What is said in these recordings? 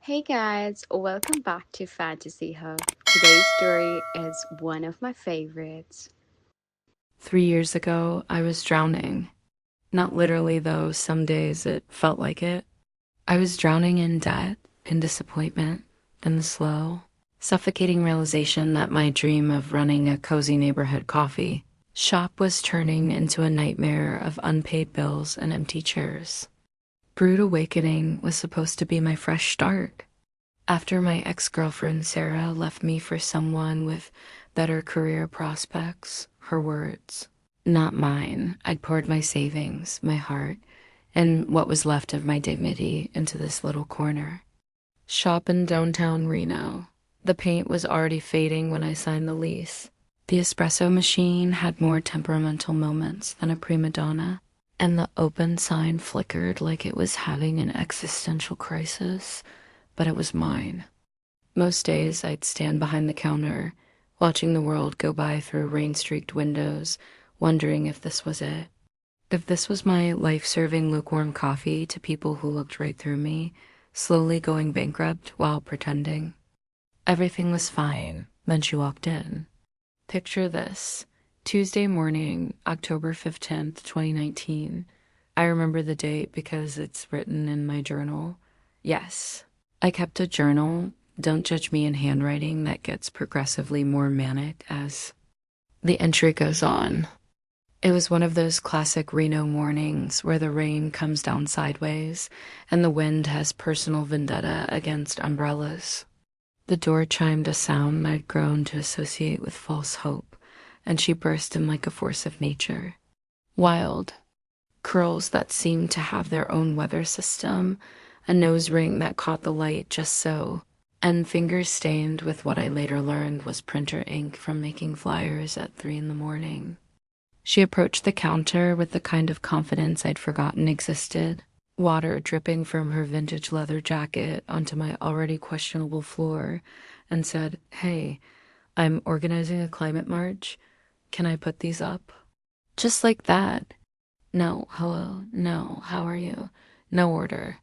Hey guys, welcome back to Fantasy Hub. Today's story is one of my favorites. 3 years ago, I was drowning. Not literally, though, some days it felt like it. I was drowning in debt, in disappointment, in the slow, suffocating realization that my dream of running a cozy neighborhood coffee shop was turning into a nightmare of unpaid bills and empty chairs. Brood Awakening was supposed to be my fresh start. After my ex-girlfriend Sarah left me for someone with better career prospects, her words, not mine, I'd poured my savings, my heart, and what was left of my dignity into this little corner. Shop in downtown Reno. The paint was already fading when I signed the lease. The espresso machine had more temperamental moments than a prima donna, and the open sign flickered like it was having an existential crisis, but it was mine. Most days I'd stand behind the counter, watching the world go by through rain-streaked windows, wondering if this was it. If this was my life-serving lukewarm coffee to people who looked right through me, slowly going bankrupt while pretending. Everything was fine when she walked in. Picture this. Tuesday morning, October 15th, 2019. I remember the date because it's written in my journal. Yes, I kept a journal. Don't judge me in handwriting that gets progressively more manic as the entry goes on. It was one of those classic Reno mornings where the rain comes down sideways and the wind has personal vendetta against umbrellas. The door chimed a sound I'd grown to associate with false hope, and she burst in like a force of nature. Wild. Curls that seemed to have their own weather system, a nose ring that caught the light just so, and fingers stained with what I later learned was printer ink from making flyers at 3 in the morning. She approached the counter with the kind of confidence I'd forgotten existed, water dripping from her vintage leather jacket onto my already questionable floor, and said, "Hey, I'm organizing a climate march. Can I put these up?" Just like that. No, hello, no, how are you? No order.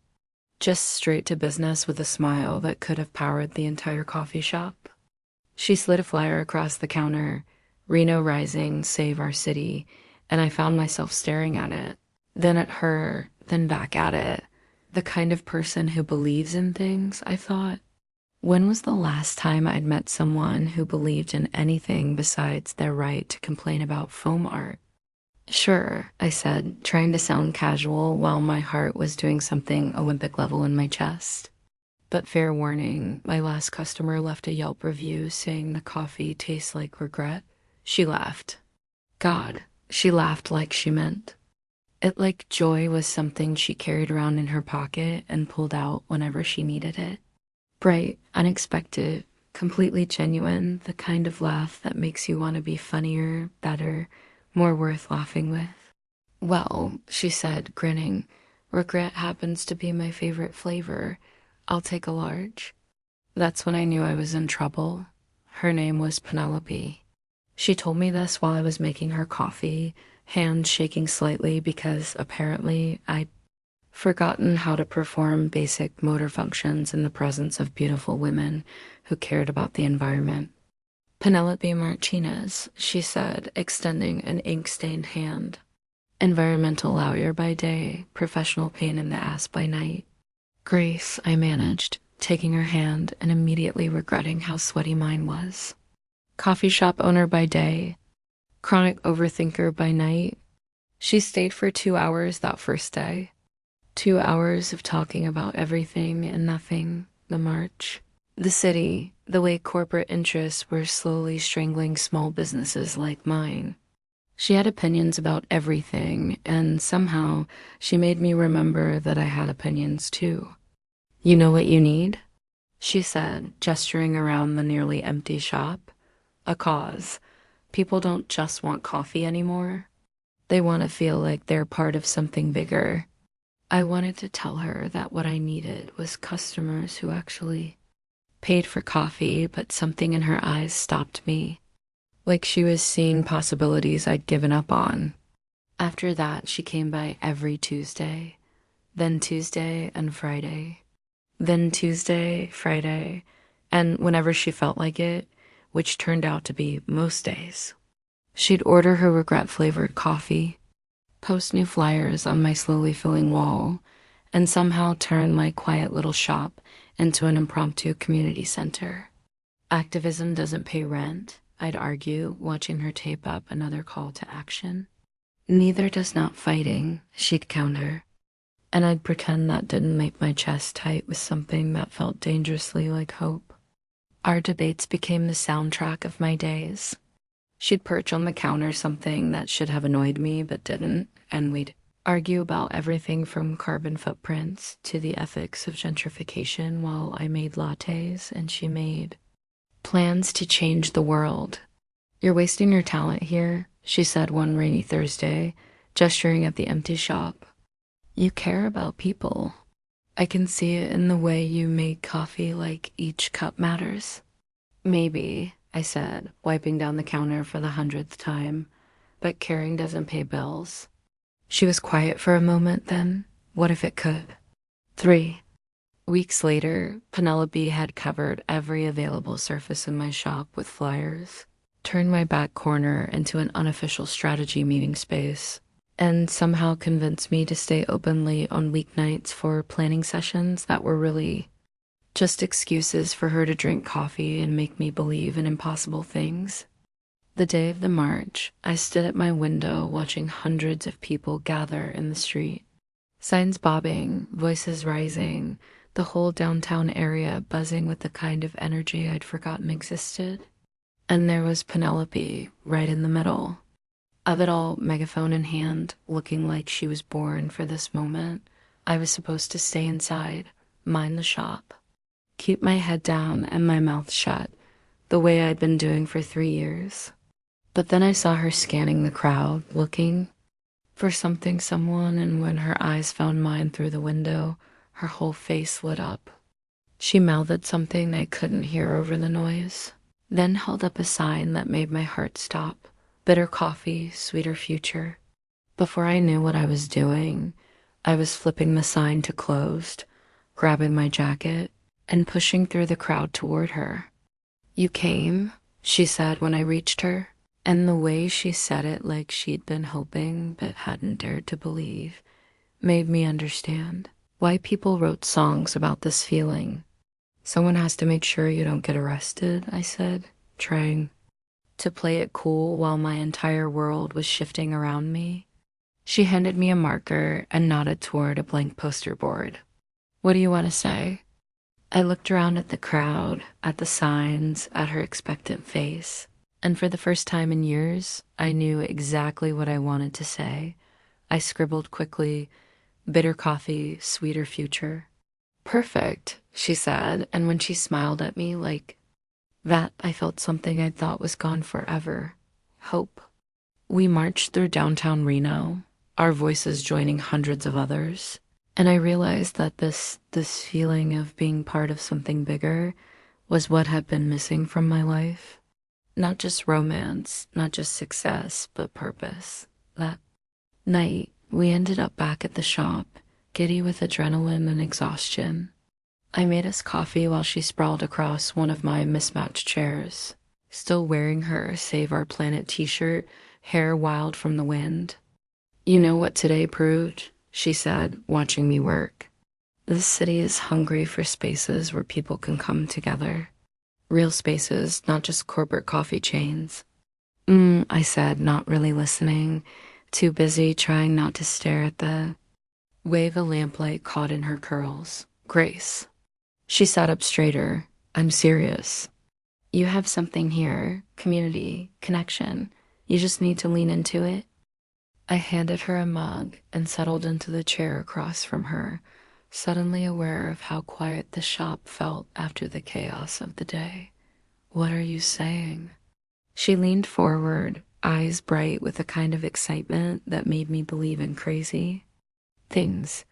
Just straight to business with a smile that could have powered the entire coffee shop. She slid a flyer across the counter, Reno Rising, Save Our City, and I found myself staring at it, then at her, then back at it. The kind of person who believes in things, I thought. When was the last time I'd met someone who believed in anything besides their right to complain about foam art? Sure, I said, trying to sound casual while my heart was doing something Olympic level in my chest. But fair warning, my last customer left a Yelp review saying the coffee tastes like regret. She laughed. God, she laughed like she meant it, like joy was something she carried around in her pocket and pulled out whenever she needed it. Bright, unexpected, completely genuine, the kind of laugh that makes you want to be funnier, better, more worth laughing with. Well, she said, grinning, regret happens to be my favorite flavor. I'll take a large. That's when I knew I was in trouble. Her name was Penelope. She told me this while I was making her coffee, hand shaking slightly because apparently I'd forgotten how to perform basic motor functions in the presence of beautiful women who cared about the environment. Penelope Martinez, she said, extending an ink-stained hand. Environmental lawyer by day, professional pain in the ass by night. Grace, I managed, taking her hand and immediately regretting how sweaty mine was. Coffee shop owner by day, chronic overthinker by night. She stayed for 2 hours that first day. 2 hours of talking about everything and nothing, the march, the city, the way corporate interests were slowly strangling small businesses like mine. She had opinions about everything, and somehow she made me remember that I had opinions too. You know what you need? She said, gesturing around the nearly empty shop. A cause. People don't just want coffee anymore. They want to feel like they're part of something bigger. I wanted to tell her that what I needed was customers who actually paid for coffee, but something in her eyes stopped me, like she was seeing possibilities I'd given up on. After that, she came by every Tuesday, then Tuesday and Friday. Then Tuesday, Friday, and whenever she felt like it, which turned out to be most days, she'd order her regret-flavored coffee, post new flyers on my slowly filling wall, and somehow turn my quiet little shop into an impromptu community center. Activism doesn't pay rent, I'd argue, watching her tape up another call to action. Neither does not fighting, she'd counter, and I'd pretend that didn't make my chest tight with something that felt dangerously like hope. Our debates became the soundtrack of my days. She'd perch on the counter something that should have annoyed me but didn't, and we'd argue about everything from carbon footprints to the ethics of gentrification while I made lattes and she made plans to change the world. "You're wasting your talent here," she said one rainy Thursday, gesturing at the empty shop. "You care about people. I can see it in the way you make coffee like each cup matters." "Maybe," I said, wiping down the counter for the 100th time, "but caring doesn't pay bills." She was quiet for a moment, then, "What if it could?" 3 weeks later, Penelope had covered every available surface in my shop with flyers, turned my back corner into an unofficial strategy meeting space, and somehow convinced me to stay openly on weeknights for planning sessions that were really just excuses for her to drink coffee and make me believe in impossible things. The day of the march, I stood at my window watching hundreds of people gather in the street. Signs bobbing, voices rising, the whole downtown area buzzing with the kind of energy I'd forgotten existed. And there was Penelope right in the middle of it all, megaphone in hand, looking like she was born for this moment. I was supposed to stay inside, mind the shop, keep my head down and my mouth shut, the way I'd been doing for 3 years. But then I saw her scanning the crowd, looking for something, someone, and when her eyes found mine through the window, her whole face lit up. She mouthed something I couldn't hear over the noise, then held up a sign that made my heart stop. Bitter coffee, sweeter future. Before I knew what I was doing, I was flipping the sign to closed, grabbing my jacket, and pushing through the crowd toward her. "You came," she said when I reached her, and the way she said it, like she'd been hoping but hadn't dared to believe, made me understand why people wrote songs about this feeling. "Someone has to make sure you don't get arrested," I said, trying to play it cool while my entire world was shifting around me. She handed me a marker and nodded toward a blank poster board. "What do you want to say?" I looked around at the crowd, at the signs, at her expectant face, and for the first time in years, I knew exactly what I wanted to say. I scribbled quickly, "Bitter coffee, sweeter future." "Perfect," she said, and when she smiled at me like that, I felt something I thought was gone forever. Hope. We marched through downtown Reno, our voices joining hundreds of others, and I realized that this feeling of being part of something bigger was what had been missing from my life. Not just romance, not just success, but purpose. That night, we ended up back at the shop, giddy with adrenaline and exhaustion. I made us coffee while she sprawled across one of my mismatched chairs, still wearing her Save Our Planet t-shirt, hair wild from the wind. "You know what today proved?" she said, watching me work. "This city is hungry for spaces where people can come together. Real spaces, not just corporate coffee chains." I said, not really listening, too busy trying not to stare at the wave of lamplight caught in her curls. "Grace." She sat up straighter. "I'm serious. You have something here, community, connection. You just need to lean into it." I handed her a mug and settled into the chair across from her, suddenly aware of how quiet the shop felt after the chaos of the day. "What are you saying?" She leaned forward, eyes bright with a kind of excitement that made me believe in crazy things.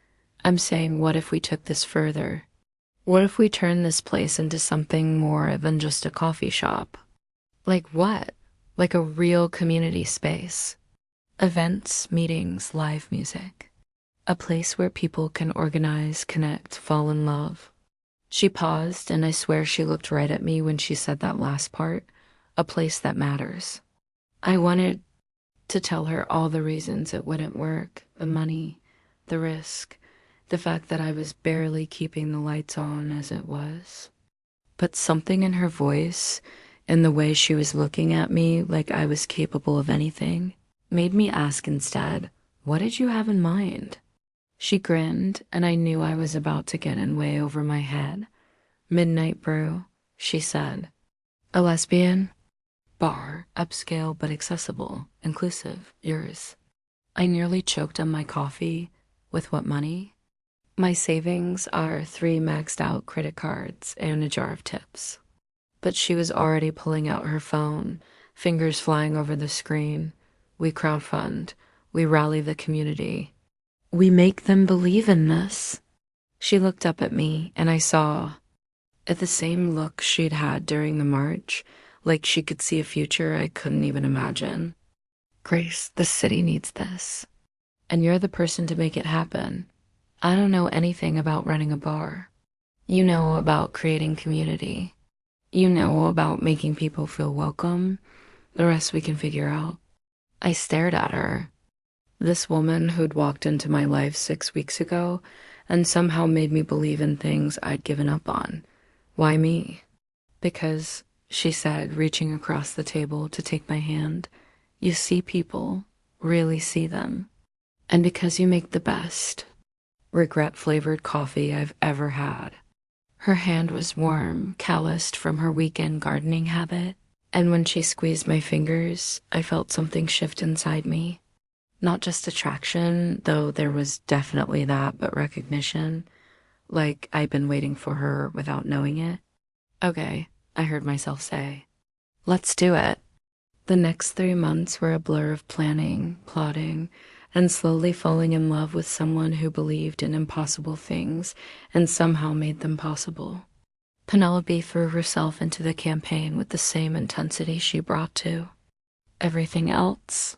"I'm saying, what if we took this further? What if we turned this place into something more than just a coffee shop?" "Like what?" "Like a real community space. Events, meetings, live music. A place where people can organize, connect, fall in love." She paused, and I swear she looked right at me when she said that last part, a place that matters. I wanted to tell her all the reasons it wouldn't work, the money, the risk, the fact that I was barely keeping the lights on as it was. But something in her voice, in the way she was looking at me like I was capable of anything, made me ask instead, what did you have in mind? She grinned, and I knew I was about to get in way over my head. Midnight brew, she said. A lesbian? Bar, upscale but accessible, inclusive, yours. I nearly choked on my coffee. With what money? My savings are 3 maxed out credit cards and a jar of tips. But she was already pulling out her phone, fingers flying over the screen. We crowdfund. We rally the community. We make them believe in this. She looked up at me, and I saw, at the same look she'd had during the march, like she could see a future I couldn't even imagine. Grace, the city needs this. And you're the person to make it happen. I don't know anything about running a bar. You know about creating community. You know about making people feel welcome. The rest we can figure out. I stared at her. This woman who'd walked into my life 6 weeks ago and somehow made me believe in things I'd given up on. Why me? Because, she said, reaching across the table to take my hand, you see people, really see them. And because you make the best, regret-flavored coffee I've ever had. Her hand was warm, calloused from her weekend gardening habit, and when she squeezed my fingers, I felt something shift inside me. Not just attraction, though there was definitely that, but recognition, like I'd been waiting for her without knowing it. Okay, I heard myself say. Let's do it. The next 3 months were a blur of planning, plotting, and slowly falling in love with someone who believed in impossible things and somehow made them possible. Penelope threw herself into the campaign with the same intensity she brought to everything else.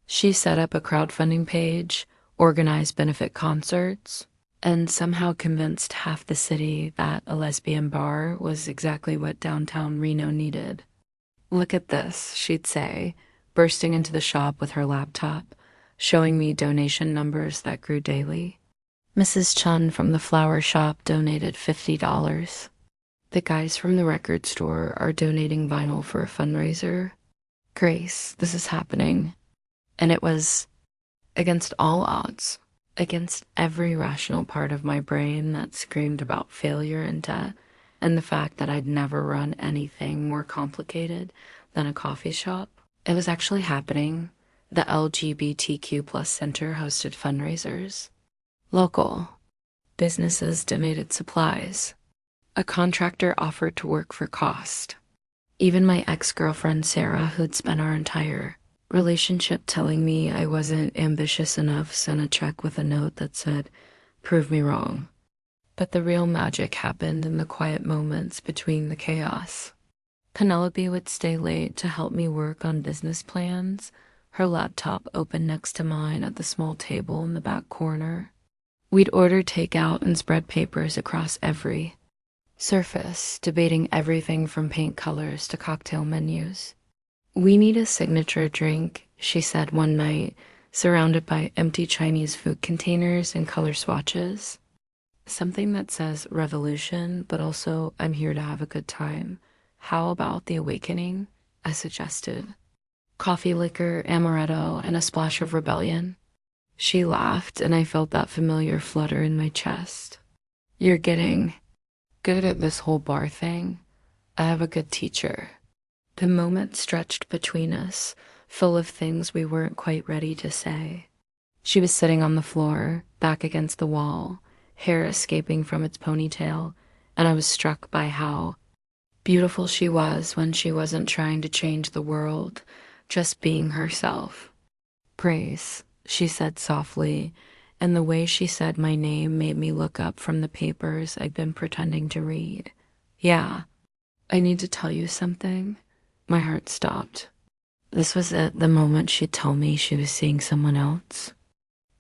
She set up a crowdfunding page, organized benefit concerts, and somehow convinced half the city that a lesbian bar was exactly what downtown Reno needed. Look at this, she'd say, bursting into the shop with her laptop, showing me donation numbers that grew daily. Mrs. Chun from the flower shop donated $50. The guys from the record store are donating vinyl for a fundraiser. Grace, this is happening. And it was against all odds, against every rational part of my brain that screamed about failure and debt, and the fact that I'd never run anything more complicated than a coffee shop. It was actually happening. The LGBTQ plus center hosted fundraisers. Local. Businesses donated supplies. A contractor offered to work for cost. Even my ex-girlfriend Sarah, who'd spent our entire relationship telling me I wasn't ambitious enough, sent a check with a note that said, "Prove me wrong." But the real magic happened in the quiet moments between the chaos. Penelope would stay late to help me work on business plans, her laptop open next to mine at the small table in the back corner. We'd order takeout and spread papers across every surface, debating everything from paint colors to cocktail menus. "We need a signature drink," she said one night, surrounded by empty Chinese food containers and color swatches. "Something that says revolution, but also I'm here to have a good time. How about the awakening?" I suggested. "Coffee liquor, amaretto, and a splash of rebellion." She laughed, and I felt that familiar flutter in my chest. "You're getting good at this whole bar thing. I have a good teacher." The moment stretched between us, full of things we weren't quite ready to say. She was sitting on the floor, back against the wall, hair escaping from its ponytail, and I was struck by how beautiful she was when she wasn't trying to change the world, just being herself. "Praise," she said softly, and the way she said my name made me look up from the papers I'd been pretending to read. "Yeah, I need to tell you something." My heart stopped. This was it, the moment she'd tell me she was seeing someone else,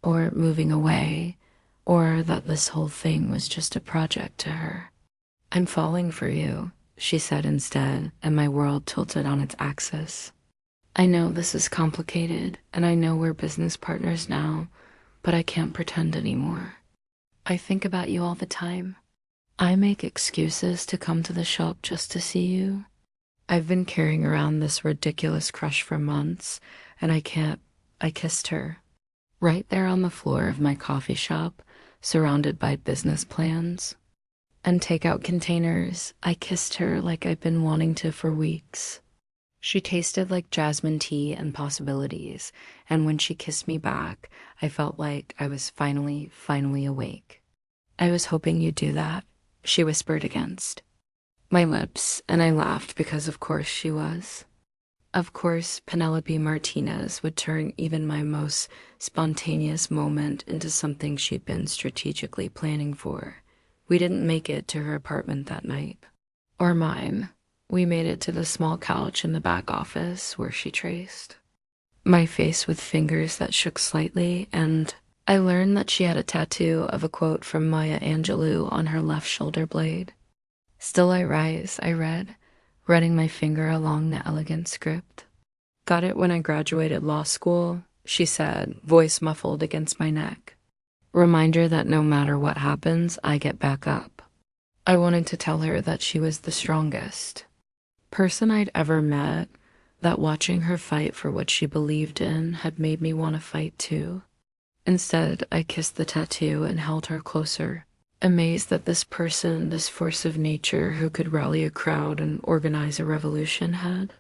or moving away, or that this whole thing was just a project to her. I'm falling for you, she said instead, and my world tilted on its axis. I know this is complicated, and I know we're business partners now, but I can't pretend anymore. I think about you all the time. I make excuses to come to the shop just to see you. I've been carrying around this ridiculous crush for months, and I can't. I kissed her. Right there on the floor of my coffee shop, surrounded by business plans and takeout containers, I kissed her like I've been wanting to for weeks. She tasted like jasmine tea and possibilities, and when she kissed me back, I felt like I was finally awake. I was hoping you'd do that, she whispered against my lips, and I laughed because of course she was. Of course, Penelope Martinez would turn even my most spontaneous moment into something she'd been strategically planning for. We didn't make it to her apartment that night. Or mine. We made it to the small couch in the back office where she traced my face with fingers that shook slightly, and I learned that she had a tattoo of a quote from Maya Angelou on her left shoulder blade. Still I rise, I read, running my finger along the elegant script. Got it when I graduated law school, she said, voice muffled against my neck. Reminder that no matter what happens, I get back up. I wanted to tell her that she was the strongest person I'd ever met, that watching her fight for what she believed in had made me want to fight too. Instead, I kissed the tattoo and held her closer, amazed that this person, this force of nature who could rally a crowd and organize a revolution had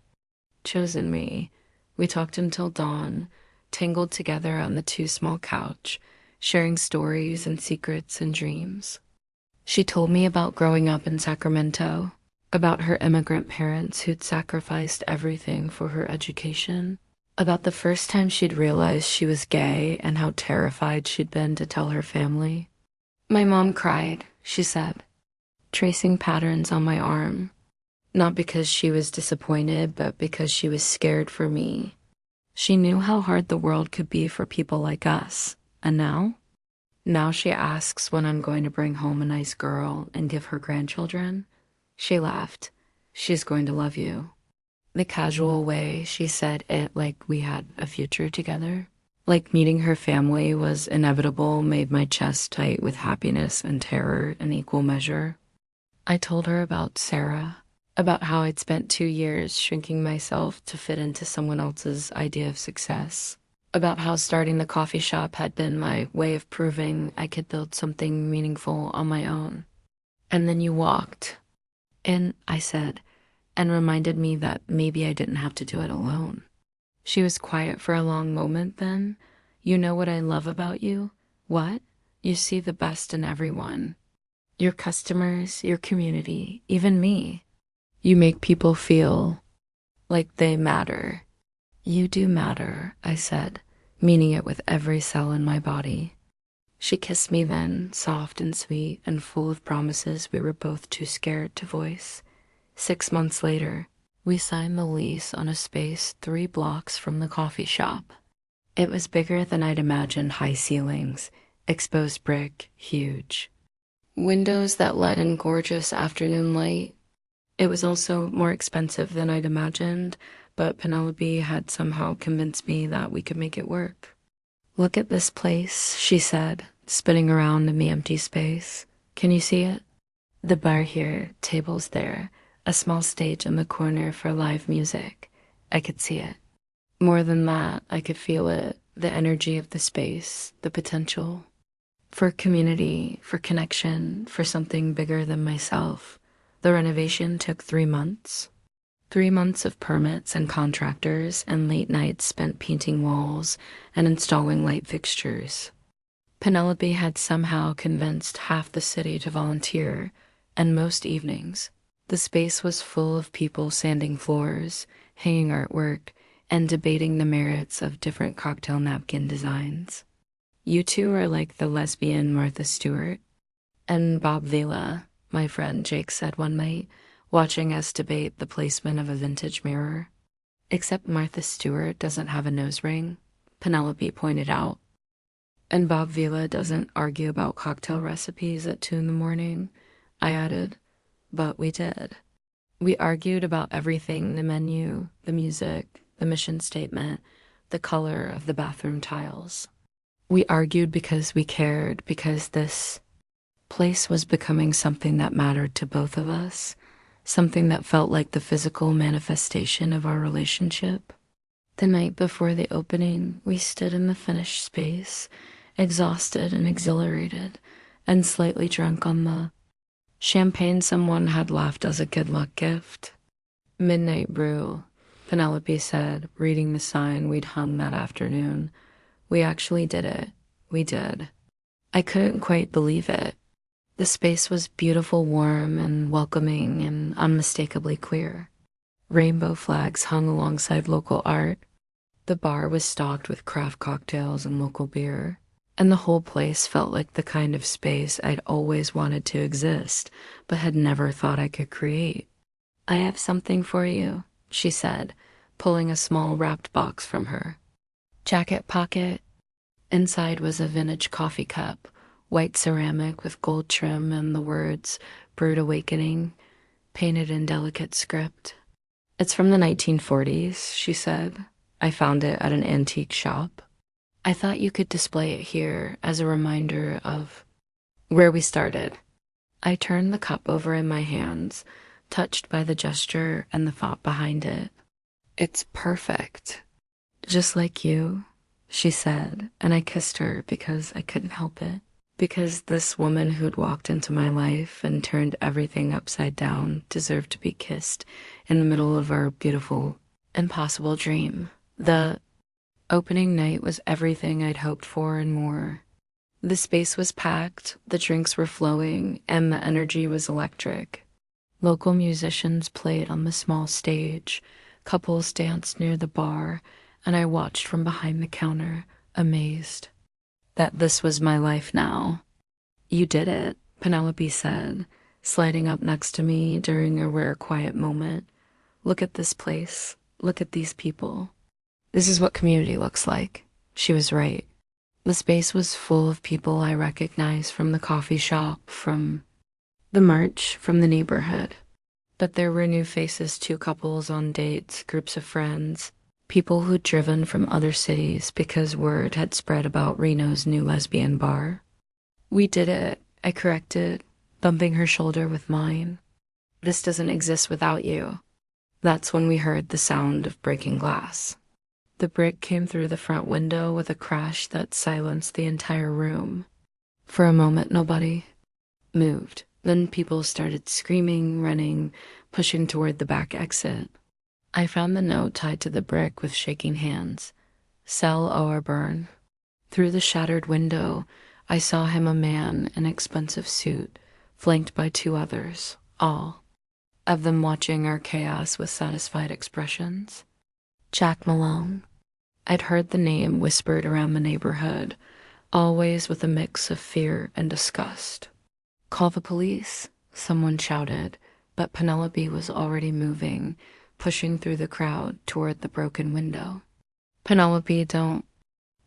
chosen me. We talked until dawn, tangled together on the too small couch, sharing stories and secrets and dreams. She told me about growing up in Sacramento, about her immigrant parents who'd sacrificed everything for her education, about the first time she'd realized she was gay and how terrified she'd been to tell her family. My mom cried, she said, tracing patterns on my arm, not because she was disappointed, but because she was scared for me. She knew how hard the world could be for people like us, and now? Now she asks when I'm going to bring home a nice girl and give her grandchildren. She laughed. She's going to love you. The casual way she said it like we had a future together. Like meeting her family was inevitable made my chest tight with happiness and terror in equal measure. I told her about Sarah, about how I'd spent 2 years shrinking myself to fit into someone else's idea of success, about how starting the coffee shop had been my way of proving I could build something meaningful on my own. And then you walked in, I said, and reminded me that maybe I didn't have to do it alone. She was quiet for a long moment then. You know what I love about you? What? You see the best in everyone. Your customers, your community, even me. You make people feel like they matter. You do matter, I said, meaning it with every cell in my body. She kissed me then, soft and sweet and full of promises we were both too scared to voice. 6 months later, we signed the lease on a space 3 blocks from the coffee shop. It was bigger than I'd imagined, high ceilings, exposed brick, huge. Windows that let in gorgeous afternoon light. It was also more expensive than I'd imagined, but Penelope had somehow convinced me that we could make it work. Look at this place, she said, spinning around in the empty space. Can you see it? The bar here, tables there, a small stage in the corner for live music. I could see it. More than that, I could feel it, the energy of the space, the potential. For community, for connection, for something bigger than myself. The renovation took 3 months. 3 months of permits and contractors and late nights spent painting walls and installing light fixtures. Penelope had somehow convinced half the city to volunteer, and most evenings, the space was full of people sanding floors, hanging artwork, and debating the merits of different cocktail napkin designs. You two are like the lesbian Martha Stewart and Bob Vila, my friend Jake said one night, watching us debate the placement of a vintage mirror. Except Martha Stewart doesn't have a nose ring, Penelope pointed out. And Bob Vila doesn't argue about cocktail recipes at 2 in the morning, I added. but we did. We argued about everything: the menu, the music, the mission statement, the color of the bathroom tiles. We argued because we cared, because this place was becoming something that mattered to both of us, something that felt like the physical manifestation of our relationship. The night before the opening, we stood in the finished space, exhausted and exhilarated, and slightly drunk on the champagne someone had left as a good luck gift. Midnight brew, Penelope said, reading the sign we'd hung that afternoon. We actually did it. We did. I couldn't quite believe it. The space was beautiful, warm, and welcoming, and unmistakably queer. Rainbow flags hung alongside local art. The bar was stocked with craft cocktails and local beer, and the whole place felt like the kind of space I'd always wanted to exist, but had never thought I could create. "I have something for you," she said, pulling a small wrapped box from her jacket pocket. Inside was a vintage coffee cup, white ceramic with gold trim and the words "Brewed Awakening" painted in delicate script. "It's from the 1940s, she said. "I found it at an antique shop. I thought you could display it here as a reminder of where we started." I turned the cup over in my hands, touched by the gesture and the thought behind it. "It's perfect. Just like you," she said, and I kissed her because I couldn't help it. Because this woman who'd walked into my life and turned everything upside down deserved to be kissed in the middle of our beautiful, impossible dream. The opening night was everything I'd hoped for and more. The space was packed, the drinks were flowing, and the energy was electric. Local musicians played on the small stage, couples danced near the bar, and I watched from behind the counter, amazed that this was my life now. "You did it," Penelope said, sliding up next to me during a rare quiet moment. "Look at this place. Look at these people. This is what community looks like." She was right. The space was full of people I recognized from the coffee shop, from the merch, from the neighborhood. But there were new faces too: couples on dates, groups of friends, people who'd driven from other cities because word had spread about Reno's new lesbian bar. "We did it," I corrected, bumping her shoulder with mine. "This doesn't exist without you." That's when we heard the sound of breaking glass. The brick came through the front window with a crash that silenced the entire room. For a moment, nobody moved. Then people started screaming, running, pushing toward the back exit. I found the note tied to the brick with shaking hands. "Sell or burn." Through the shattered window, I saw him, a man in expensive suit, flanked by two others, all of them watching our chaos with satisfied expressions. Jack Malone. I'd heard the name whispered around the neighborhood, always with a mix of fear and disgust. "Call the police," someone shouted, but Penelope was already moving, pushing through the crowd toward the broken window. "Penelope, don't—"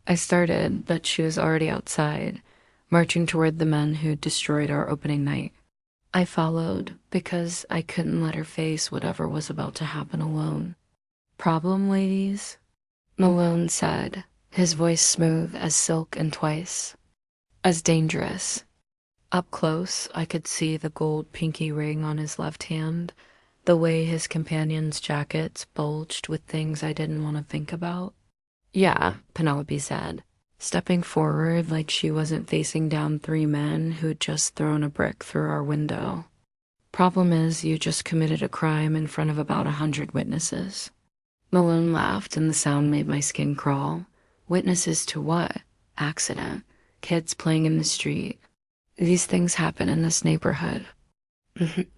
I started, but she was already outside, marching toward the men who'd destroyed our opening night. I followed because I couldn't let her face whatever was about to happen alone. "Problem, ladies?" Malone said, his voice smooth as silk and twice as dangerous. Up close, I could see the gold pinky ring on his left hand, the way his companions' jackets bulged with things I didn't want to think about. "Yeah," Penelope said, stepping forward like she wasn't facing down three men who'd just thrown a brick through our window. "Problem is, you just committed a crime in front of about 100 witnesses." Malone laughed, and the sound made my skin crawl. "Witnesses to what? Accident. Kids playing in the street. These things happen in this neighborhood."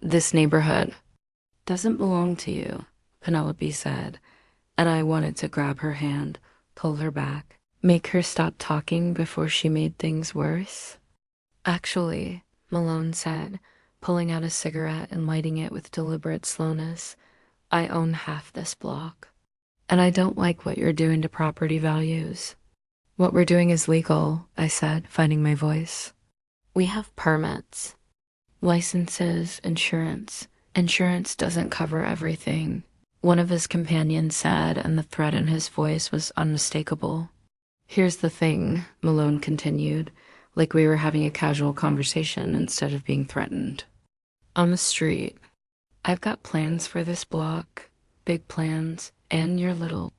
"This neighborhood doesn't belong to you," Penelope said, and I wanted to grab her hand, pull her back, make her stop talking before she made things worse. "Actually," Malone said, pulling out a cigarette and lighting it with deliberate slowness, "I own half this block. And I don't like what you're doing to property values." "What we're doing is legal," I said, finding my voice. "We have permits." Licenses, insurance. Insurance doesn't cover everything, one of his companions said, and the threat in his voice was unmistakable. Here's the thing, Malone continued, like we were having a casual conversation instead of being threatened. On the street, I've got plans for this block, big plans, and your little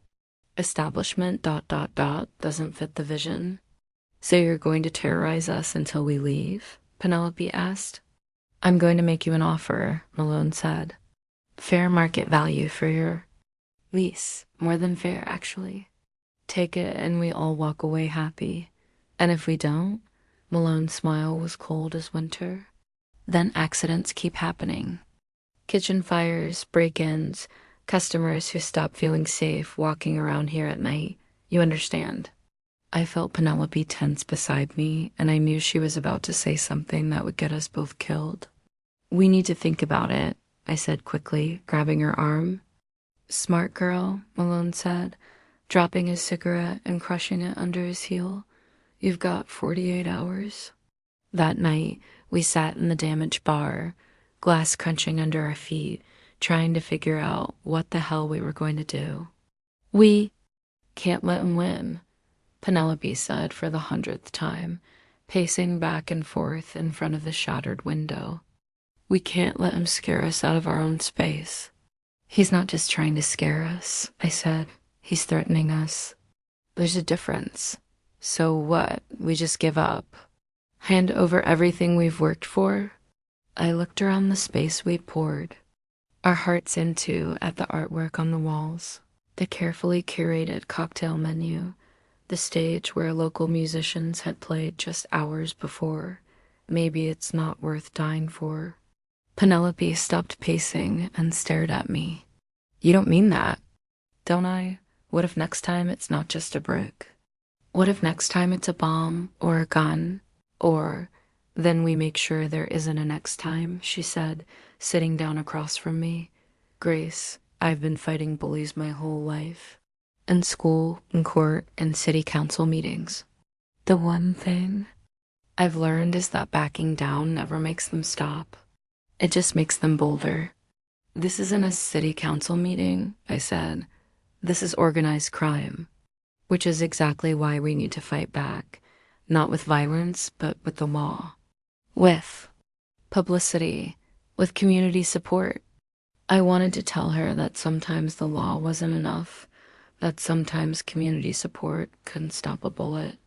establishment doesn't fit the vision. So you're going to terrorize us until we leave? Penelope asked. I'm going to make you an offer, Malone said. Fair market value for your lease. More than fair, actually. Take it and we all walk away happy. And if we don't, Malone's smile was cold as winter. Then accidents keep happening. Kitchen fires, break-ins, customers who stop feeling safe walking around here at night. You understand? I felt Penelope tense beside me, and I knew she was about to say something that would get us both killed. We need to think about it, I said quickly, grabbing her arm. Smart girl, Malone said, dropping his cigarette and crushing it under his heel. You've got 48 hours. That night, we sat in the damaged bar, glass crunching under our feet, trying to figure out what the hell we were going to do. We can't let him win, Penelope said for the 100th time, pacing back and forth in front of the shattered window. We can't let him scare us out of our own space. He's not just trying to scare us, I said. He's threatening us. There's a difference. So what? We just give up? Hand over everything we've worked for? I looked around the space we poured, our hearts into at the artwork on the walls, the carefully curated cocktail menu, the stage where local musicians had played just hours before. Maybe it's not worth dying for. Penelope stopped pacing and stared at me. You don't mean that. Don't I? What if next time it's not just a brick? What if next time it's a bomb or a gun? Or then we make sure there isn't a next time, she said, sitting down across from me. Grace, I've been fighting bullies my whole life. In school, in court, in city council meetings. The one thing I've learned is that backing down never makes them stop. It just makes them bolder. This isn't a city council meeting, I said. This is organized crime, which is exactly why we need to fight back. Not with violence, but with the law. With publicity, with community support. I wanted to tell her that sometimes the law wasn't enough, that sometimes community support couldn't stop a bullet.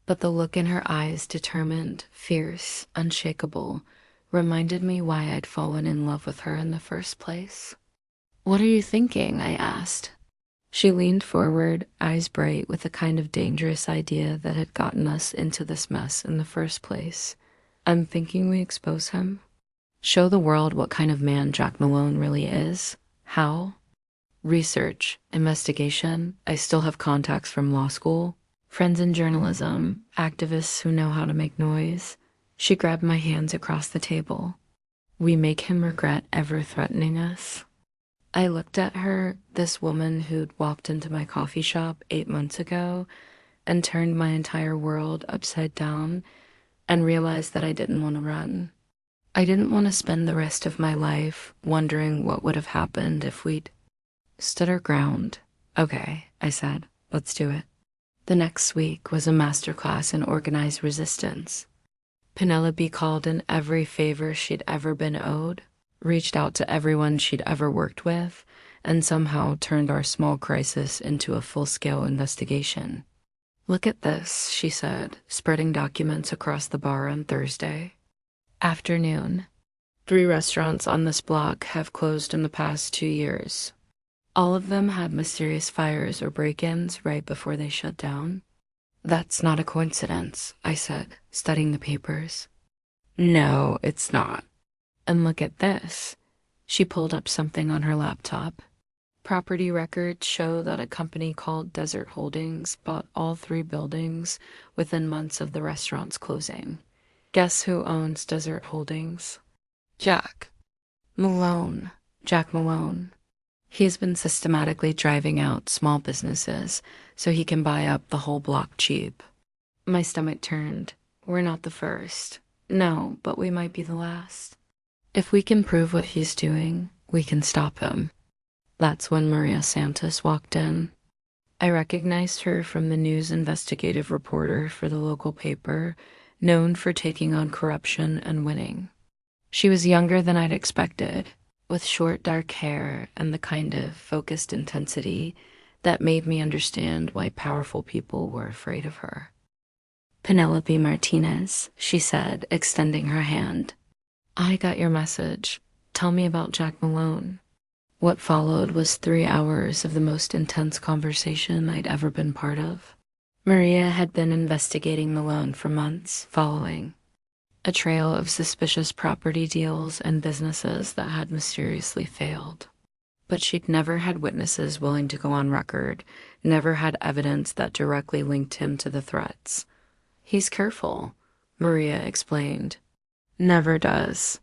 But the look in her eyes, determined, fierce, unshakable, reminded me why I'd fallen in love with her in the first place. What are you thinking? I asked. She leaned forward, eyes bright with the kind of dangerous idea that had gotten us into this mess in the first place. I'm thinking we expose him. Show the world what kind of man Jack Malone really is. How? Research, investigation. I still have contacts from law school. Friends in journalism, activists who know how to make noise. She grabbed my hands across the table. We make him regret ever threatening us. I looked at her, this woman who'd walked into my coffee shop 8 months ago and turned my entire world upside down, and realized that I didn't want to run. I didn't want to spend the rest of my life wondering what would have happened if we'd stood our ground. Okay, I said, let's do it. The next week was a masterclass in organized resistance. Penelope called in every favor she'd ever been owed, reached out to everyone she'd ever worked with, and somehow turned our small crisis into a full-scale investigation. Look at this, she said, spreading documents across the bar on Thursday. Afternoon. 3 restaurants on this block have closed in the past 2 years. All of them had mysterious fires or break-ins right before they shut down. That's not a coincidence, I said, studying the papers. No, it's not. And look at this. She pulled up something on her laptop. Property records show that a company called Desert Holdings bought all 3 buildings within months of the restaurant's closing. Guess who owns Desert Holdings? Jack Malone. Jack Malone. He's been systematically driving out small businesses so he can buy up the whole block cheap. My stomach turned. We're not the first. No, but we might be the last. If we can prove what he's doing, we can stop him. That's when Maria Santos walked in. I recognized her from the news investigative reporter for the local paper, known for taking on corruption and winning. She was younger than I'd expected, with short dark hair and the kind of focused intensity that made me understand why powerful people were afraid of her. Penelope Martinez, she said, extending her hand. I got your message. Tell me about Jack Malone. What followed was 3 hours of the most intense conversation I'd ever been part of. Maria had been investigating Malone for months, following a trail of suspicious property deals and businesses that had mysteriously failed. But she'd never had witnesses willing to go on record, never had evidence that directly linked him to the threats. He's careful, Maria explained. Never does.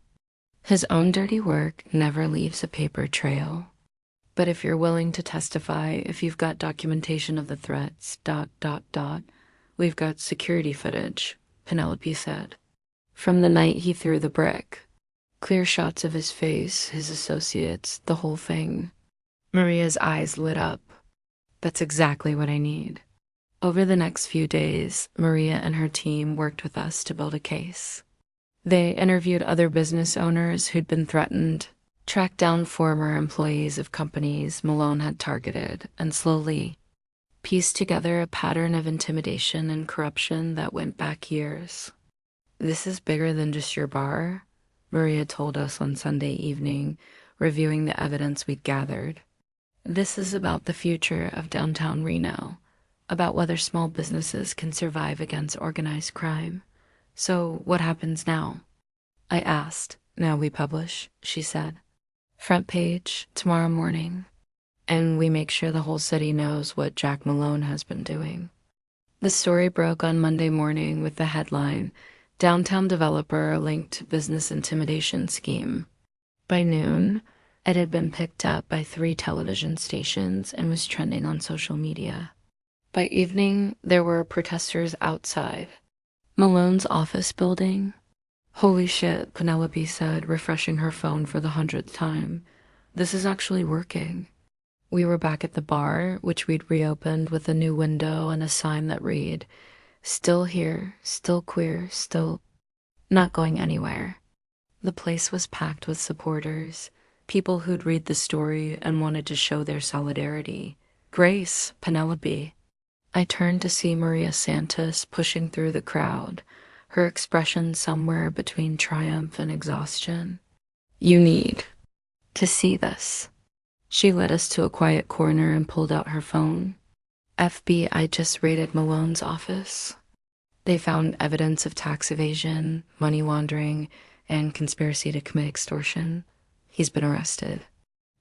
His own dirty work never leaves a paper trail. But if you're willing to testify, if you've got documentation of the threats, we've got security footage, Penelope said. From the night he threw the brick. Clear shots of his face, his associates, the whole thing. Maria's eyes lit up. That's exactly what I need. Over the next few days, Maria and her team worked with us to build a case. They interviewed other business owners who'd been threatened, tracked down former employees of companies Malone had targeted, and slowly pieced together a pattern of intimidation and corruption that went back years. This is bigger than just your bar, Maria told us on Sunday evening, reviewing the evidence we'd gathered. This is about the future of downtown Reno, about whether small businesses can survive against organized crime. So what happens now? I asked. Now we publish, she said. Front page, tomorrow morning. And we make sure the whole city knows what Jack Malone has been doing. The story broke on Monday morning with the headline, Downtown Developer Linked Business Intimidation Scheme. By noon, it had been picked up by 3 television stations and was trending on social media. By evening, there were protesters outside Malone's office building. Holy shit, Penelope said, refreshing her phone for the 100th time. This is actually working. We were back at the bar, which we'd reopened with a new window and a sign that read, Still here, still queer, still not going anywhere. The place was packed with supporters, people who'd read the story and wanted to show their solidarity. Grace, Penelope. I turned to see Maria Santos pushing through the crowd, her expression somewhere between triumph and exhaustion. You need to see this. She led us to a quiet corner and pulled out her phone. FBI just raided Malone's office. They found evidence of tax evasion, money laundering, and conspiracy to commit extortion. He's been arrested.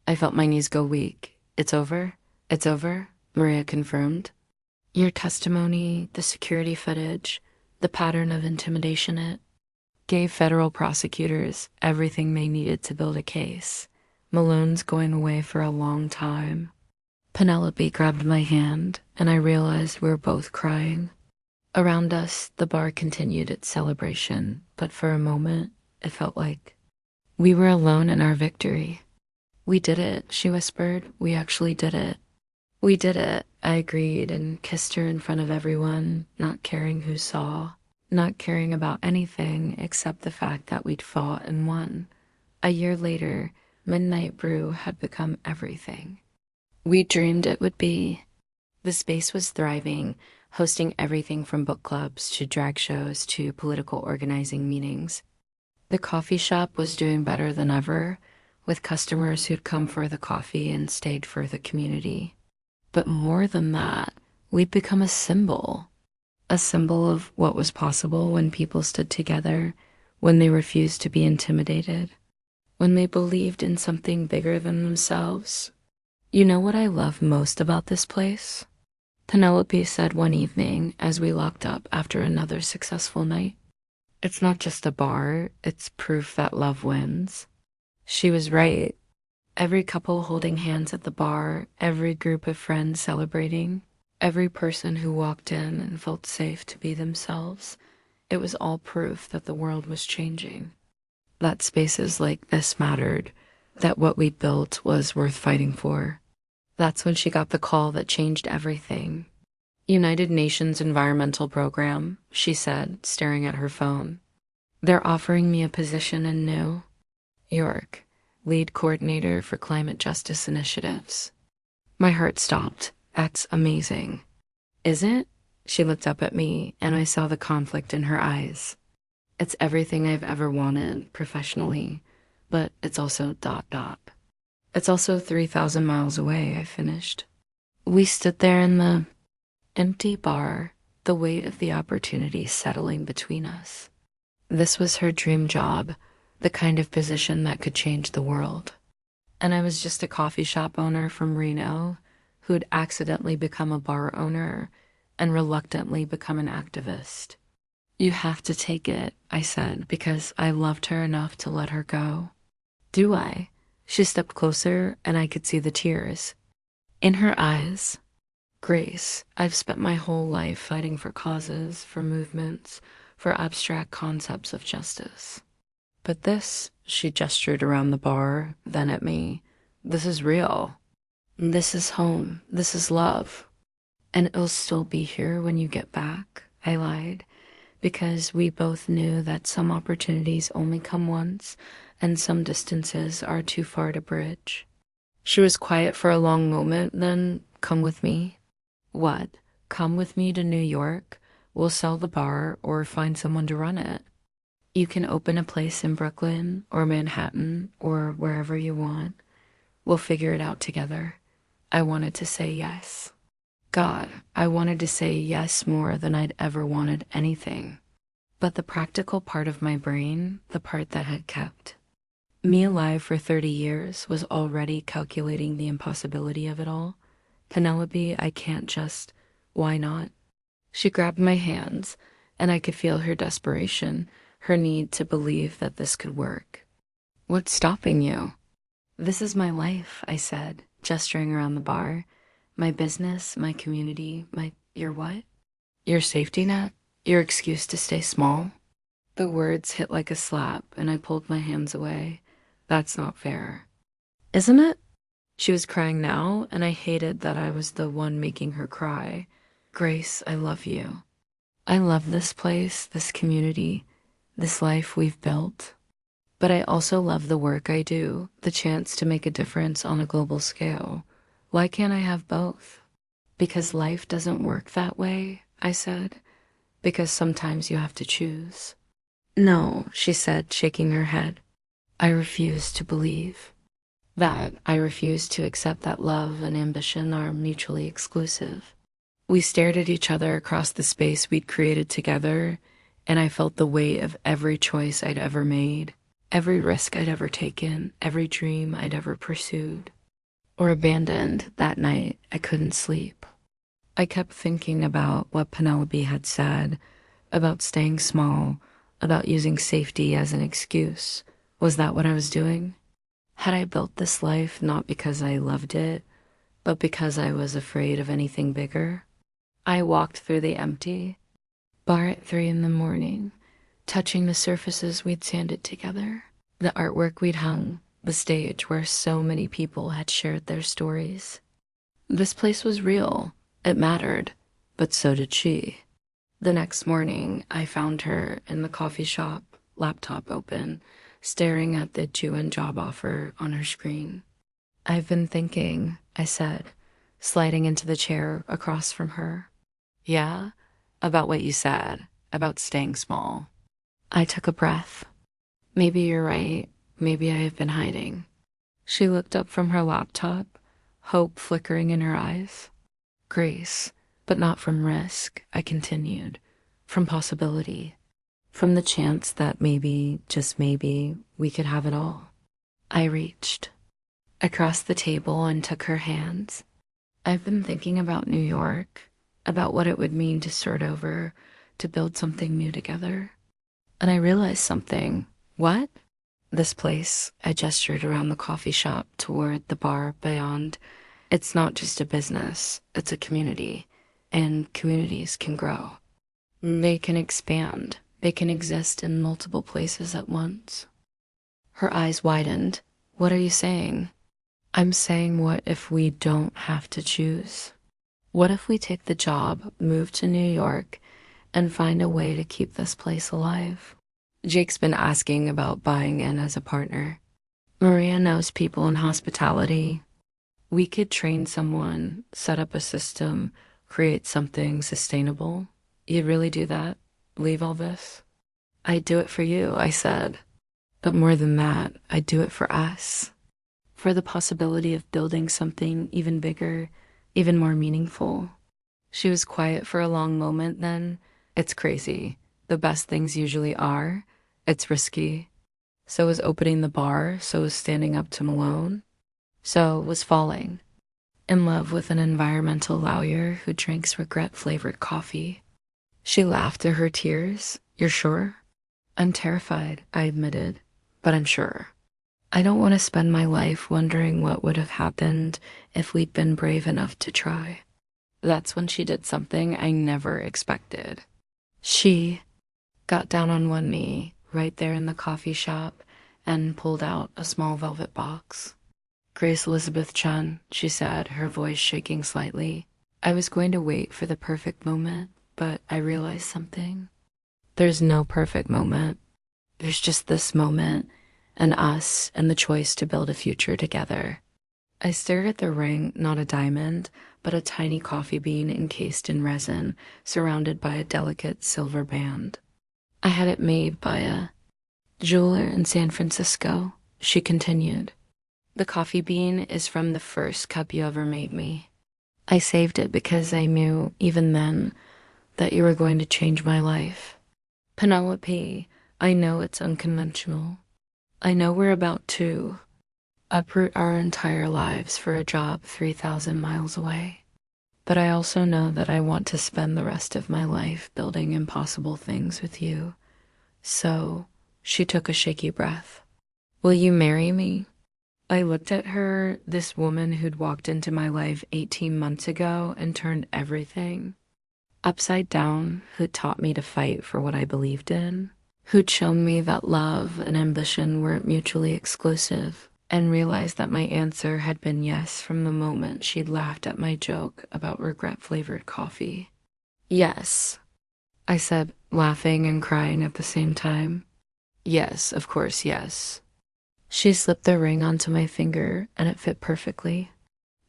I felt my knees go weak. It's over? It's over, Maria confirmed. Your testimony, the security footage, the pattern of intimidation it gave federal prosecutors everything they needed to build a case. Malone's going away for a long time. Penelope grabbed my hand, and I realized we were both crying. Around us, the bar continued its celebration, but for a moment, it felt like we were alone in our victory. We did it, she whispered. We actually did it. We did it, I agreed and kissed her in front of everyone, not caring who saw, not caring about anything except the fact that we'd fought and won. A year later, Midnight Brew had become everything we dreamed it would be. The space was thriving, hosting everything from book clubs to drag shows to political organizing meetings. The coffee shop was doing better than ever, with customers who'd come for the coffee and stayed for the community. But more than that, we'd become a symbol of what was possible when people stood together, when they refused to be intimidated, when they believed in something bigger than themselves. You know what I love most about this place? Penelope said one evening as we locked up after another successful night. It's not just a bar, it's proof that love wins. She was right. Every couple holding hands at the bar, every group of friends celebrating, every person who walked in and felt safe to be themselves, it was all proof that the world was changing. that spaces like this mattered, that what we built was worth fighting for. That's when she got the call that changed everything. United Nations Environmental Program, she said, staring at her phone. They're offering me a position in New York, lead coordinator for climate justice initiatives. My heart stopped. That's amazing. Is it? She looked up at me, and I saw the conflict in her eyes. It's everything I've ever wanted professionally, but it's also ... It's also 3,000 miles away, I finished. We stood there in the empty bar, the weight of the opportunity settling between us. This was her dream job, the kind of position that could change the world. And I was just a coffee shop owner from Reno who'd accidentally become a bar owner and reluctantly become an activist. You have to take it, I said, because I loved her enough to let her go. Do I? She stepped closer and I could see the tears in her eyes. Grace, I've spent my whole life fighting for causes, for movements, for abstract concepts of justice. But this, she gestured around the bar, then at me, this is real. This is home. This is love. And it'll still be here when you get back, I lied, because we both knew that some opportunities only come once and some distances are too far to bridge. She was quiet for a long moment, then, come with me. What? Come with me to New York? We'll sell the bar or find someone to run it. You can open a place in Brooklyn or Manhattan or wherever you want. We'll figure it out together. I wanted to say yes. God, I wanted to say yes more than I'd ever wanted anything. But the practical part of my brain, the part that had kept me alive for 30 years, was already calculating the impossibility of it all. Penelope, I can't just, why not? She grabbed my hands, and I could feel her desperation, her need to believe that this could work. What's stopping you? This is my life, I said, gesturing around the bar. My business, my community, your what? Your safety net? Your excuse to stay small? The words hit like a slap, and I pulled my hands away. That's not fair. Isn't it? She was crying now, and I hated that I was the one making her cry. Grace, I love you. I love this place, this community, this life we've built. But I also love the work I do, the chance to make a difference on a global scale. Why can't I have both? Because life doesn't work that way, I said. Because sometimes you have to choose. No, she said, shaking her head. I refuse to believe. That I refuse to accept that love and ambition are mutually exclusive. We stared at each other across the space we'd created together, and I felt the weight of every choice I'd ever made, every risk I'd ever taken, every dream I'd ever pursued or abandoned. That night, I couldn't sleep. I kept thinking about what Penelope had said, about staying small, about using safety as an excuse. Was that what I was doing? Had I built this life not because I loved it, but because I was afraid of anything bigger? I walked through the empty bar at 3 a.m, touching the surfaces we'd sanded together, the artwork we'd hung, the stage where so many people had shared their stories. This place was real. It mattered, but so did she. The next morning, I found her in the coffee shop, laptop open, staring at the UN job offer on her screen. I've been thinking, I said, sliding into the chair across from her. Yeah? About what you said, about staying small. I took a breath. Maybe you're right. Maybe I have been hiding. She looked up from her laptop, hope flickering in her eyes. Grace, but not from risk, I continued. From possibility. From the chance that maybe, just maybe, we could have it all. I reached across the table and took her hands. I've been thinking about New York, about what it would mean to start over, to build something new together. And I realized something. What? This place, I gestured around the coffee shop toward the bar beyond. It's not just a business, it's a community. And communities can grow. They can expand. They can exist in multiple places at once. Her eyes widened. What are you saying? I'm saying, what if we don't have to choose? What if we take the job, move to New York, and find a way to keep this place alive? Jake's been asking about buying in as a partner. Maria knows people in hospitality. We could train someone, set up a system, create something sustainable. You'd really do that? Leave all this? I'd do it for you, I said. But more than that, I'd do it for us. For the possibility of building something even bigger, even more meaningful. She was quiet for a long moment then. It's crazy. The best things usually are. It's risky. So was opening the bar, so was standing up to Malone, so was falling. In love with an environmental lawyer who drinks regret-flavored coffee. She laughed through her tears. You're sure? I'm terrified, I admitted, but I'm sure. I don't want to spend my life wondering what would have happened if we'd been brave enough to try. That's when she did something I never expected. She got down on one knee right there in the coffee shop and pulled out a small velvet box. Grace Elizabeth Chun, she said, her voice shaking slightly. I was going to wait for the perfect moment, but I realized something. There's no perfect moment. There's just this moment, and us, and the choice to build a future together. I stared at the ring, not a diamond, but a tiny coffee bean encased in resin, surrounded by a delicate silver band. I had it made by a jeweler in San Francisco, she continued. The coffee bean is from the first cup you ever made me. I saved it because I knew, even then, that you were going to change my life. Penelope, I know it's unconventional. I know we're about to uproot our entire lives for a job 3,000 miles away. But I also know that I want to spend the rest of my life building impossible things with you. So, she took a shaky breath. Will you marry me? I looked at her, this woman who'd walked into my life 18 months ago and turned everything upside down, who'd taught me to fight for what I believed in, who'd shown me that love and ambition weren't mutually exclusive, and realized that my answer had been yes from the moment she'd laughed at my joke about regret-flavored coffee. Yes, I said, laughing and crying at the same time. Yes, of course, yes. She slipped the ring onto my finger, and it fit perfectly.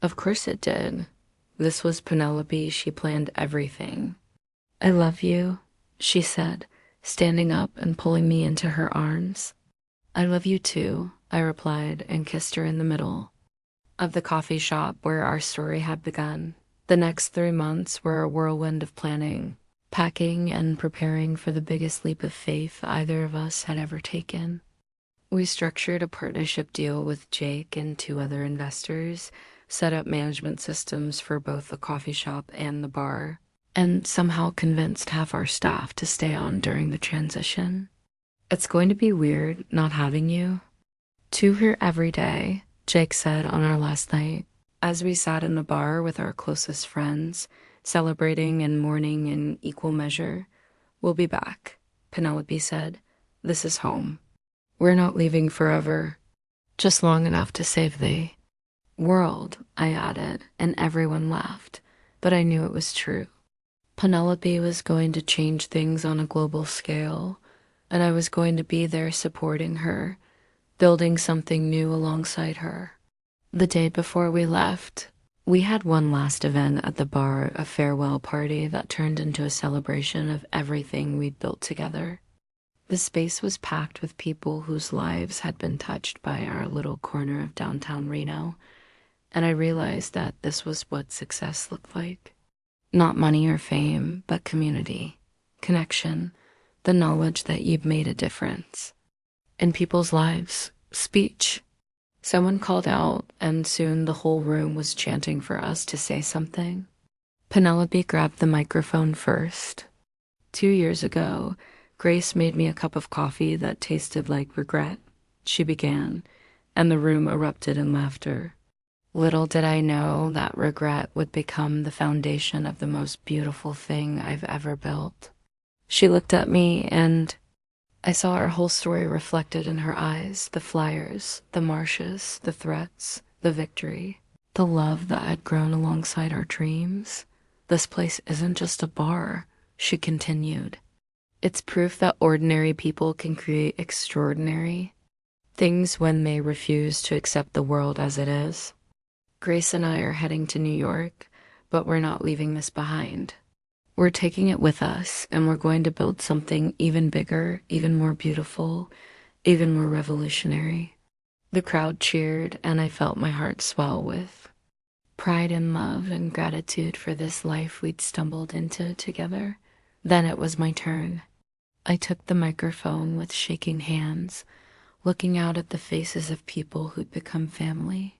Of course it did. This was Penelope. She planned everything. I love you, she said, standing up and pulling me into her arms. I love you too, I replied and kissed her in the middle of the coffee shop where our story had begun. The next 3 months were a whirlwind of planning, packing and preparing for the biggest leap of faith either of us had ever taken. We structured a partnership deal with Jake and 2 other investors, set up management systems for both the coffee shop and the bar, and somehow convinced half our staff to stay on during the transition. It's going to be weird not having you. To her every day, Jake said on our last night, as we sat in the bar with our closest friends, celebrating and mourning in equal measure. We'll be back, Penelope said. This is home. We're not leaving forever, just long enough to save the world, I added, and everyone laughed, but I knew it was true. Penelope was going to change things on a global scale, and I was going to be there supporting her, building something new alongside her. The day before we left, we had one last event at the bar, a farewell party that turned into a celebration of everything we'd built together. The space was packed with people whose lives had been touched by our little corner of downtown Reno, and I realized that this was what success looked like. Not money or fame, but community, connection, the knowledge that you've made a difference. In people's lives, speech. Someone called out, and soon the whole room was chanting for us to say something. Penelope grabbed the microphone first. 2 years ago, Grace made me a cup of coffee that tasted like regret, she began, and the room erupted in laughter. Little did I know that regret would become the foundation of the most beautiful thing I've ever built. She looked at me and I saw our whole story reflected in her eyes, the flyers, the marshes, the threats, the victory, the love that had grown alongside our dreams. This place isn't just a bar, she continued. It's proof that ordinary people can create extraordinary things when they refuse to accept the world as it is. Grace and I are heading to New York, but we're not leaving this behind. We're taking it with us, and we're going to build something even bigger, even more beautiful, even more revolutionary. The crowd cheered, and I felt my heart swell with pride and love and gratitude for this life we'd stumbled into together. Then it was my turn. I took the microphone with shaking hands, looking out at the faces of people who'd become family.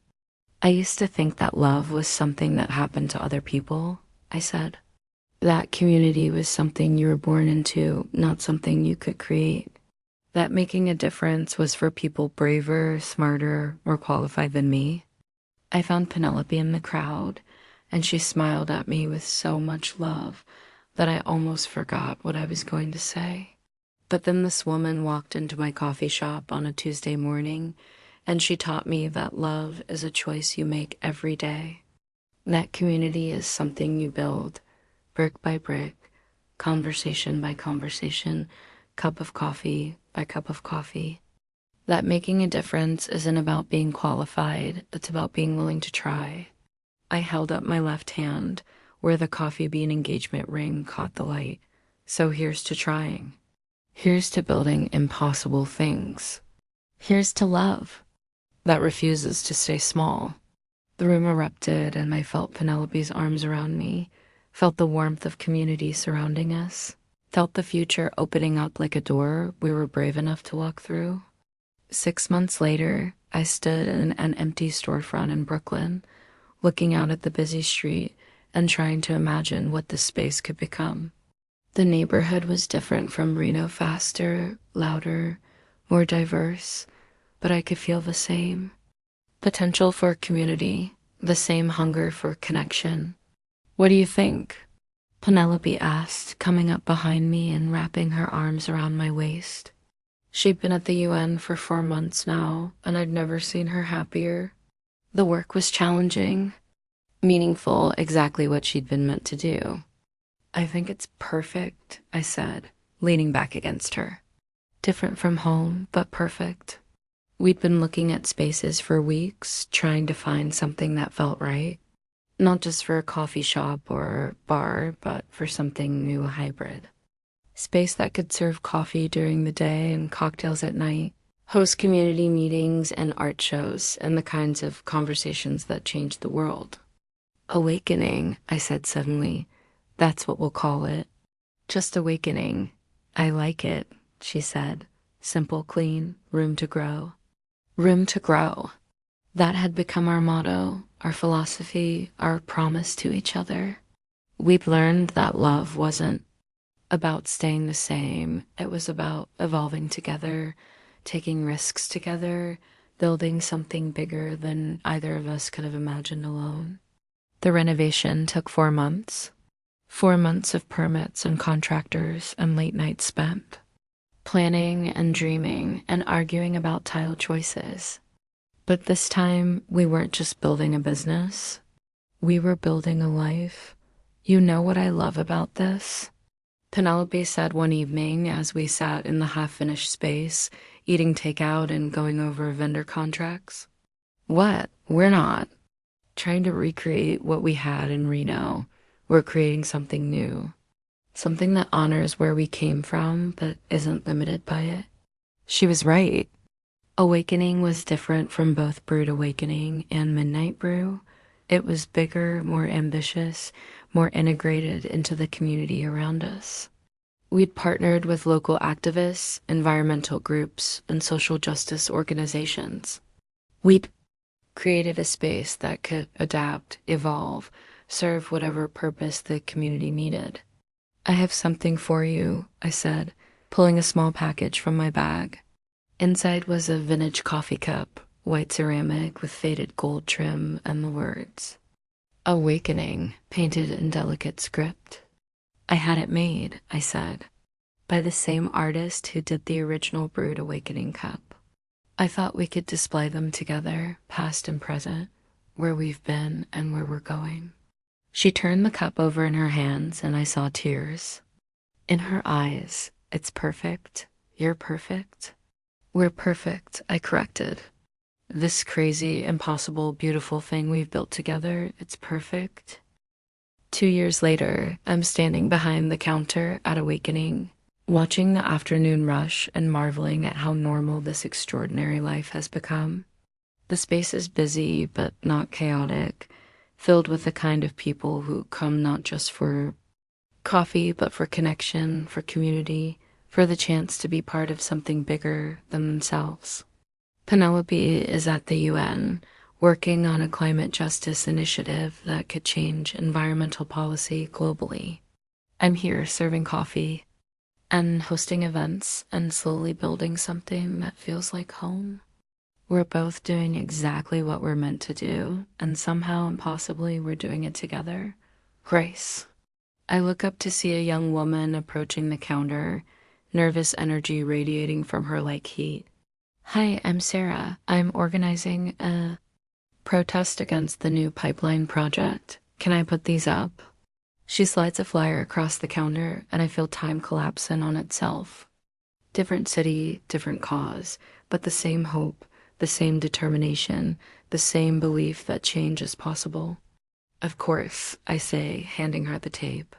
I used to think that love was something that happened to other people, I said. That community was something you were born into, not something you could create. That making a difference was for people braver, smarter, more qualified than me. I found Penelope in the crowd, and she smiled at me with so much love that I almost forgot what I was going to say. But then this woman walked into my coffee shop on a Tuesday morning, and she taught me that love is a choice you make every day. That community is something you build, brick by brick, conversation by conversation, cup of coffee by cup of coffee. That making a difference isn't about being qualified, it's about being willing to try. I held up my left hand where the coffee bean engagement ring caught the light. So here's to trying. Here's to building impossible things. Here's to love that refuses to stay small. The room erupted, and I felt Penelope's arms around me, felt the warmth of community surrounding us, felt the future opening up like a door we were brave enough to walk through. 6 months later, I stood in an empty storefront in Brooklyn, looking out at the busy street and trying to imagine what this space could become. The neighborhood was different from Reno, faster, louder, more diverse, but I could feel the same potential for community, the same hunger for connection. What do you think? Penelope asked, coming up behind me and wrapping her arms around my waist. She'd been at the UN for 4 months now, and I'd never seen her happier. The work was challenging, meaningful, exactly what she'd been meant to do. I think it's perfect, I said, leaning back against her. Different from home, but perfect. We'd been looking at spaces for weeks, trying to find something that felt right. Not just for a coffee shop or bar, but for something new, hybrid. Space that could serve coffee during the day and cocktails at night, host community meetings and art shows, and the kinds of conversations that change the world. Awakening, I said suddenly. That's what we'll call it. Just awakening. I like it, she said. Simple, clean, room to grow. Room to grow. That had become our motto, our philosophy, our promise to each other. We'd learned that love wasn't about staying the same. It was about evolving together, taking risks together, building something bigger than either of us could have imagined alone. The renovation took 4 months. 4 months of permits and contractors and late nights spent, planning and dreaming and arguing about tile choices. But this time, we weren't just building a business. We were building a life. You know what I love about this? Penelope said one evening as we sat in the half-finished space, eating takeout and going over vendor contracts. What? We're not trying to recreate what we had in Reno. We're creating something new. Something that honors where we came from, but isn't limited by it. She was right. Awakening was different from both Brewed Awakening and Midnight Brew. It was bigger, more ambitious, more integrated into the community around us. We'd partnered with local activists, environmental groups, and social justice organizations. We'd created a space that could adapt, evolve, serve whatever purpose the community needed. I have something for you, I said, pulling a small package from my bag. Inside was a vintage coffee cup, white ceramic with faded gold trim and the words, Awakening, painted in delicate script. I had it made, I said. by the same artist who did the original Brood Awakening cup. I thought we could display them together, past and present, where we've been and where we're going. She turned the cup over in her hands, and I saw tears. In her eyes. It's perfect. You're perfect. We're perfect, I corrected. This crazy, impossible, beautiful thing we've built together, it's perfect. 2 years later, I'm standing behind the counter at Awakening, watching the afternoon rush and marveling at how normal this extraordinary life has become. The space is busy, but not chaotic, filled with the kind of people who come not just for coffee, but for connection, for community, for the chance to be part of something bigger than themselves. Penelope is at the UN, working on a climate justice initiative that could change environmental policy globally. I'm here serving coffee and hosting events and slowly building something that feels like home. We're both doing exactly what we're meant to do, and somehow and possibly we're doing it together. Grace. I look up to see a young woman approaching the counter, nervous energy radiating from her like heat. Hi, I'm Sarah. I'm organizing a protest against the new pipeline project. Can I put these up? She slides a flyer across the counter, and I feel time collapse in on itself. Different city, different cause, but the same hope, the same determination, the same belief that change is possible. Of course, I say, handing her the tape.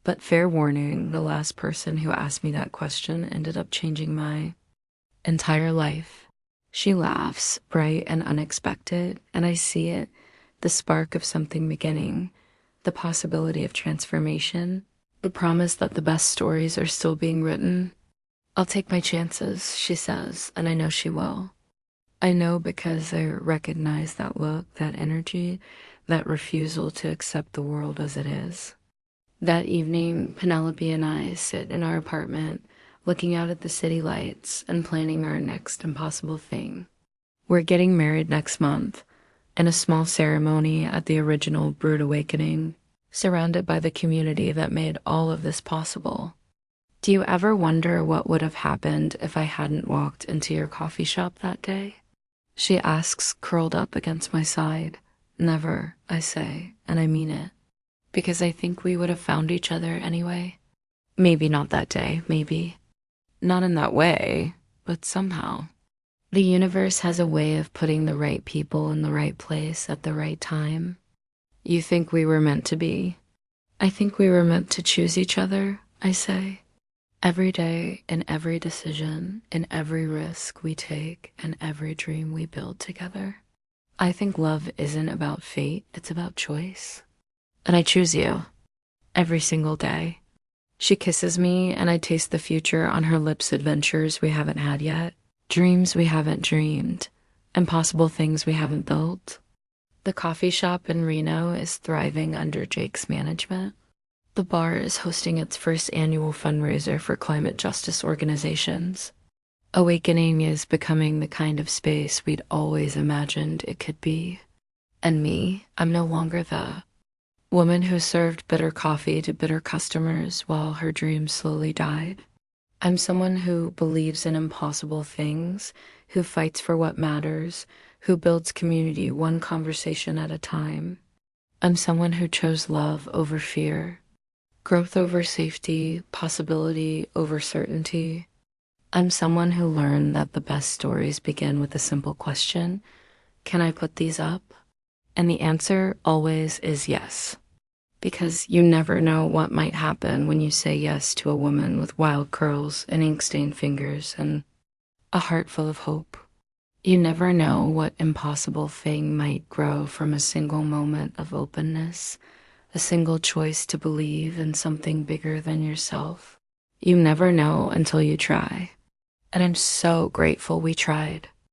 But fair warning, the last person who asked me that question ended up changing my entire life. She laughs, bright and unexpected, and I see it, the spark of something beginning, the possibility of transformation, the promise that the best stories are still being written. I'll take my chances, she says, and I know she will. I know because I recognize that look, that energy, that refusal to accept the world as it is. That evening, Penelope and I sit in our apartment, looking out at the city lights and planning our next impossible thing. We're getting married next month, in a small ceremony at the original Brood Awakening, surrounded by the community that made all of this possible. Do you ever wonder what would have happened if I hadn't walked into your coffee shop that day? She asks, curled up against my side. Never, I say, and I mean it. Because I think we would have found each other anyway. Maybe not that day, maybe. Not in that way, but somehow. The universe has a way of putting the right people in the right place at the right time. You think we were meant to be? I think we were meant to choose each other, I say. Every day, in every decision, in every risk we take, and every dream we build together. I think love isn't about fate, it's about choice. And I choose you. Every single day. She kisses me, and I taste the future on her lips, adventures we haven't had yet, dreams we haven't dreamed, impossible things we haven't built. The coffee shop in Reno is thriving under Jake's management. The bar is hosting its first annual fundraiser for climate justice organizations. Awakening is becoming the kind of space we'd always imagined it could be. And me, I'm no longer the woman who served bitter coffee to bitter customers while her dreams slowly died. I'm someone who believes in impossible things, who fights for what matters, who builds community one conversation at a time. I'm someone who chose love over fear, growth over safety, possibility over certainty. I'm someone who learned that the best stories begin with a simple question: can I put these up? And the answer always is yes. Because you never know what might happen when you say yes to a woman with wild curls and ink-stained fingers and a heart full of hope. You never know what impossible thing might grow from a single moment of openness, a single choice to believe in something bigger than yourself. You never know until you try. And I'm so grateful we tried.